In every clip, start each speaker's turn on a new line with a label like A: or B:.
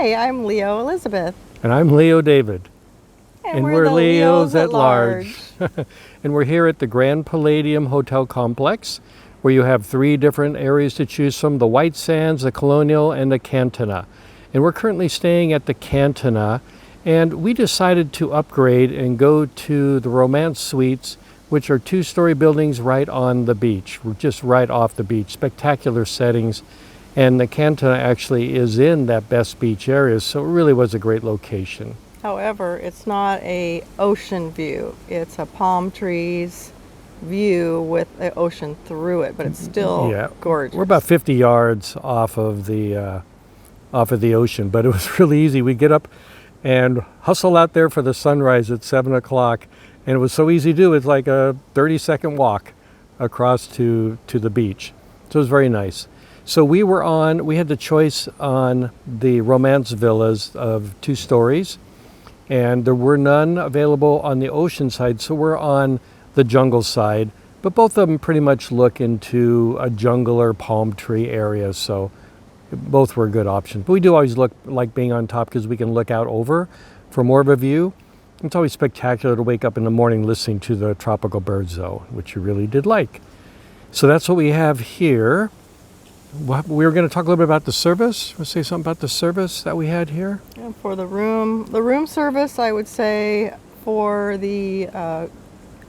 A: Hi, I'm Leo Elizabeth.
B: And I'm Leo David.
A: And we're the Leos at large.
B: And we're here at the Grand Palladium Hotel Complex, where you have 3 different areas to choose from: the White Sands, the Colonial, and the Cantina. And we're currently staying at the Cantina, and we decided to upgrade and go to the Romance Suites, which are 2-story buildings right on the beach. We're just right off the beach. Spectacular settings. And the Cantina actually is in that best beach area, so it really was a great location.
A: However, it's not a ocean view. It's a palm trees view with the ocean through it, but it's still gorgeous.
B: We're about 50 yards off of the ocean, but it was really easy. We get up and hustle out there for the sunrise at 7 o'clock, and it was so easy to do. It's like a 30-second walk across to the beach. So it was very nice. So we had the choice on the Romance Villas of 2 stories, and there were none available on the ocean side, so we're on the jungle side, but both of them pretty much look into a jungle or palm tree area, so both were good options. But we do always look like being on top because we can look out over for more of a view. It's always spectacular to wake up in the morning listening to the tropical birds, though, which you really did like. So that's what we have here. We were going to talk a little bit about the service. Let's say something about the service that we had here.
A: And for the room service, I would say for the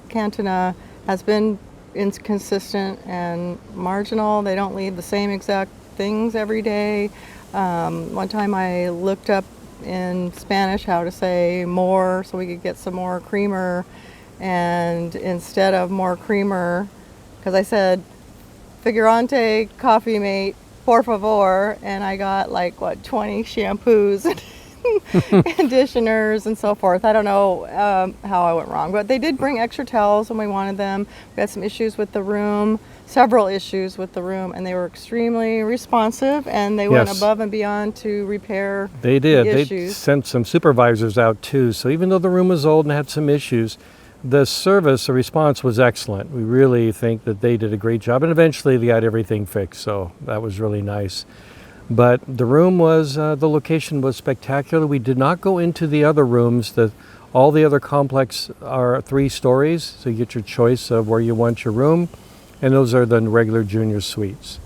A: Cantina has been inconsistent and marginal. They don't leave the same exact things every day. One time I looked up in Spanish how to say more so we could get some more creamer, and instead of more creamer, because I said Figurante, coffee mate, por favor, and I got 20 shampoos and conditioners and so forth. I don't know how I went wrong, but they did bring extra towels when we wanted them. We had some issues with the room, several issues with the room, and they were extremely responsive, and they went above and beyond to repair
B: the issues. They sent some supervisors out too, so even though the room was old and had some issues, the response was excellent. We really think that they did a great job, and eventually they got everything fixed, so that was really nice. But the room the location was spectacular. We did not go into the other rooms. All the other complex are 3 stories, so you get your choice of where you want your room, and those are the regular junior suites.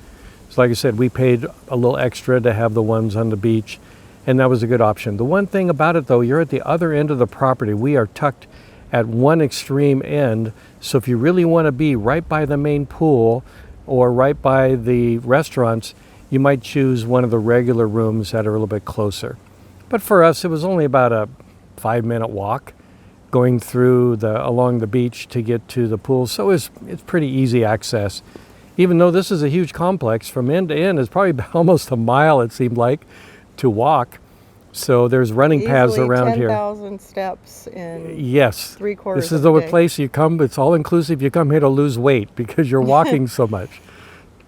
B: So like I said, we paid a little extra to have the ones on the beach, and that was a good option. The one thing about it, though, you're at the other end of the property. We are tucked at one extreme end, so if you really want to be right by the main pool or right by the restaurants, you might choose one of the regular rooms that are a little bit closer. But for us, it was only about a 5-minute walk going through along the beach to get to the pool, so it's pretty easy access. Even though this is a huge complex, from end to end is probably almost a mile, it seemed like, to walk. So there's running paths around here.
A: 10,000 steps in 3/4
B: This is
A: of
B: the
A: day.
B: place you come. It's all inclusive. You come here to lose weight because you're walking so much,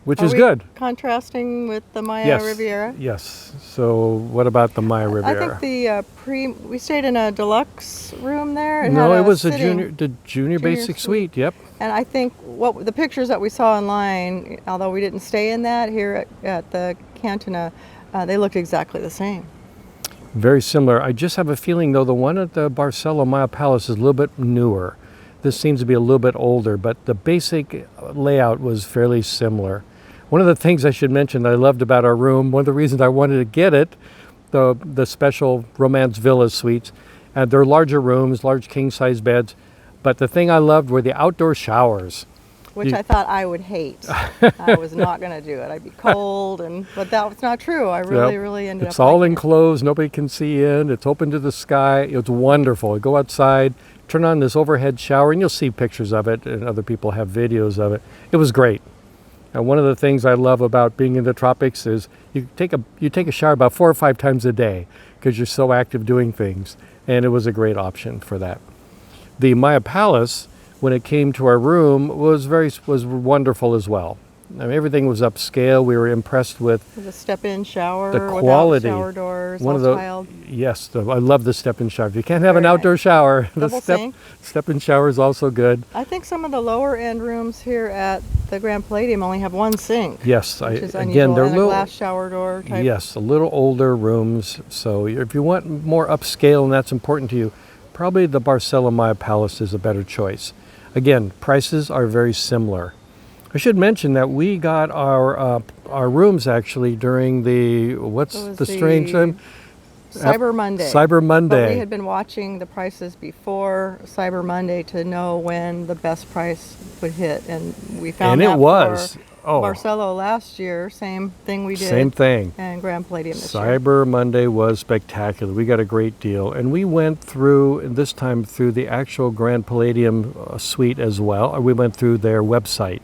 B: which is good.
A: Contrasting with the Maya Riviera.
B: Yes. So what about the Maya Riviera?
A: I think we stayed in a deluxe room there. It
B: was the junior basic suite. Yep.
A: And I think the pictures that we saw online, although we didn't stay in that here at the Cantina, they looked exactly the same.
B: Very similar. I just have a feeling, though, the one at the Barcelo Maya Palace is a little bit newer. This seems to be a little bit older, but the basic layout was fairly similar. One of the things I should mention that I loved about our room, one of the reasons I wanted to get it, the special Romance Villa suites, they're larger rooms, large king-size beds, but the thing I loved were the outdoor showers.
A: Which I thought I would hate. I was not going to do it. I'd be cold, but that was not true. I really ended up.
B: It's all enclosed. Nobody can see in. It's open to the sky. It's wonderful. You go outside, turn on this overhead shower, and you'll see pictures of it, and other people have videos of it. It was great. And one of the things I love about being in the tropics is you take a shower about 4 or 5 times a day because you're so active doing things, and it was a great option for that. The Maya Palace, when it came to our room, was wonderful as well. I mean, everything was upscale. We were impressed with
A: The step-in shower,
B: the
A: without
B: quality.
A: shower doors,
B: One
A: all
B: of the
A: tiled.
B: yes, I love the step-in shower. If you can't have an
A: Very
B: outdoor
A: nice.
B: shower, the
A: Double sink.
B: step-in shower is also good.
A: I think some of the lower end rooms here at the Grand Palladium only have one sink.
B: Yes,
A: Which is
B: again,
A: unusual,
B: they're
A: and a
B: little.
A: glass shower door type.
B: Yes, a little older rooms. So if you want more upscale and that's important to you, probably the Barcelo Maya Palace is a better choice. Again, prices are very similar. I should mention that we got our rooms actually during the what's
A: It was
B: the strange time?
A: Cyber Monday.
B: Cyber
A: But
B: Monday.
A: we had been watching the prices before Cyber Monday to know when the best price would hit, and we found
B: And
A: that
B: it was.
A: for Barcelo last year. Same thing we did.
B: Same thing.
A: And Grand Palladium this year.
B: Cyber Monday was spectacular. We got a great deal. And we went through, this time through the actual Grand Palladium suite as well. We went through their website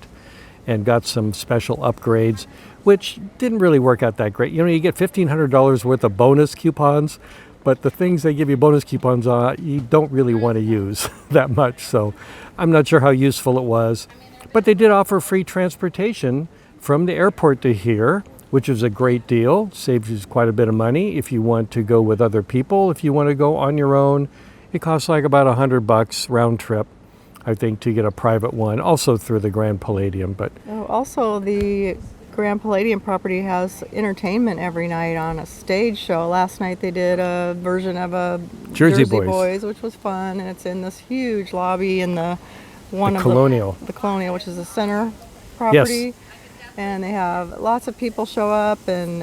B: and got some special upgrades, which didn't really work out that great. You know, you get $1,500 worth of bonus coupons, but the things they give you bonus coupons on, you don't really want to use that much. So I'm not sure how useful it was. But they did offer free transportation from the airport to here, which is a great deal. Saves you quite a bit of money if you want to go with other people. If you want to go on your own, it costs like about $100 round trip, I think, to get a private one, also through the Grand Palladium. But
A: Also, the Grand Palladium property has entertainment every night on a stage show. Last night they did a version of a
B: Jersey Boys.
A: which was fun, and it's in this huge lobby in the
B: Colonial.
A: the Colonial, which is the center property. And they have lots of people show up, and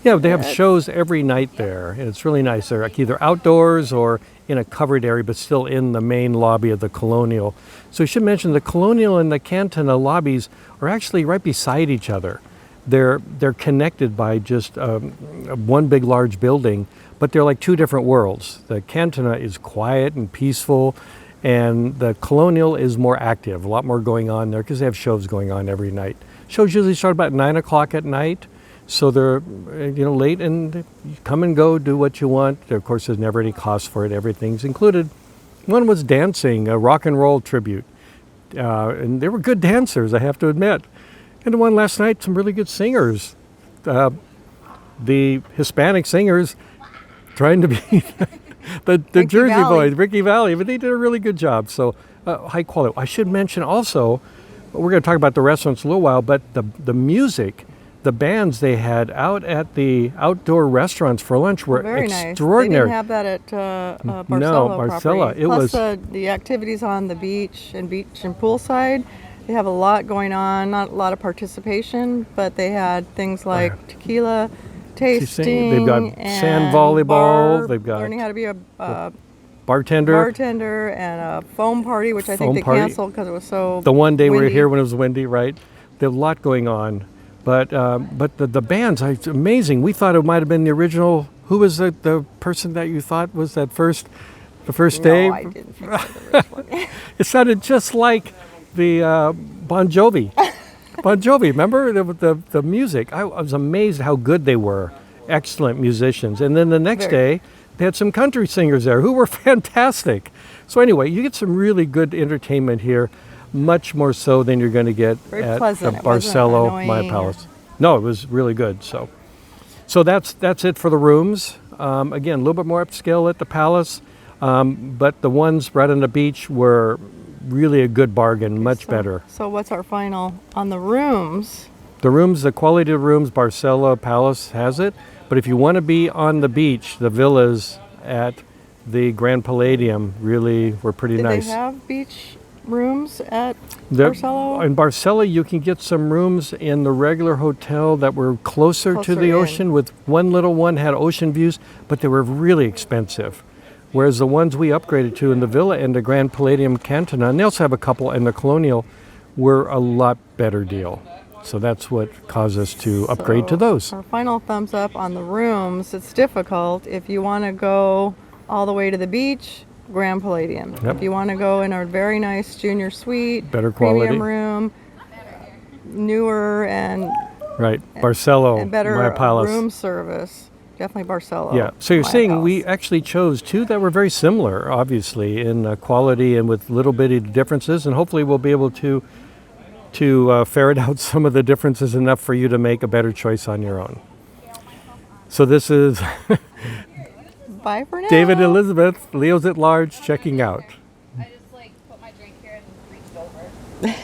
B: yeah, they have shows every night there, and it's really nice. They're like either outdoors or in a covered area, but still in the main lobby of the Colonial. So we should mention the Colonial and the Cantina lobbies are actually right beside each other. They're connected by just one big large building, but they're like two different worlds. The Cantina is quiet and peaceful, and the Colonial is more active, a lot more going on there because they have shows going on every night. Shows usually start about 9 o'clock at night. So they're, late, and you come and go, do what you want. Of course, there's never any cost for it. Everything's included. One was dancing, a rock and roll tribute. And they were good dancers, I have to admit. And the one last night, some really good singers. The Hispanic singers trying to be the Jersey
A: Valley.
B: Boys, Ricky Valley, but they did a really good job. So high quality. I should mention also, we're going to talk about the restaurants in a little while, but the music, the bands they had out at the outdoor restaurants for lunch were
A: very
B: extraordinary.
A: nice. They didn't have that at Barcelo
B: No, Barcelo.
A: property.
B: It
A: Plus
B: was
A: the activities on the beach and poolside. They have a lot going on. Not a lot of participation, but they had things like tequila tasting.
B: They've got
A: and
B: sand volleyball. They've got
A: learning how to be a
B: bartender
A: and a foam party, which I think
B: Foam
A: they
B: party.
A: canceled because it was so
B: The one day we were
A: windy.
B: here when it was windy, right? There's a lot going on. But the bands, it's amazing. We thought it might have been the original. Who was the person that you thought was the first day?
A: No, I didn't think of the one.
B: It sounded just like the Bon Jovi. Bon Jovi, remember the music? I was amazed how good they were. Excellent musicians. And then the next day, they had some country singers there who were fantastic. So anyway, you get some really good entertainment here. Much more so than you're going to get
A: Very
B: at
A: pleasant.
B: the
A: It wasn't
B: Barcelo
A: annoying
B: Maya
A: or-
B: Palace. No, it was really good. So that's it for the rooms. Again, a little bit more upscale at the Palace, but the ones right on the beach were really a good bargain, much better.
A: So what's our final on the rooms?
B: The rooms, the quality of rooms, Barcelo Palace has it. But if you want to be on the beach, the villas at the Grand Palladium really were pretty
A: Did
B: nice.
A: they have beach rooms at
B: The-
A: Barcelo?
B: In Barcelo, you can get some rooms in the regular hotel that were closer to
A: Closer
B: the
A: in.
B: ocean. With one little one had ocean views, but they were really expensive. Whereas the ones we upgraded to in the villa and the Grand Palladium Cantina, and they also have a couple in the Colonial, were a lot better deal. So that's what caused us to upgrade to
A: So
B: those.
A: Our final thumbs up on the rooms. It's difficult if you want to go all the way to the beach. Grand Palladium.
B: Yep.
A: If you want to go in a very nice junior suite,
B: Better quality.
A: premium room, newer and
B: Right, Barcelo
A: better
B: Maya Palace.
A: room service, definitely Barcelo.
B: Yeah, so you're
A: Maya
B: seeing
A: Palace.
B: we actually chose two that were very similar, obviously, in quality and with little bitty differences, and hopefully we'll be able to to ferret out some of the differences enough for you to make a better choice on your own. So this is
A: Bye for now.
B: David and Elizabeth, Leos at Large, checking out.
C: I just like put my drink here and reached over.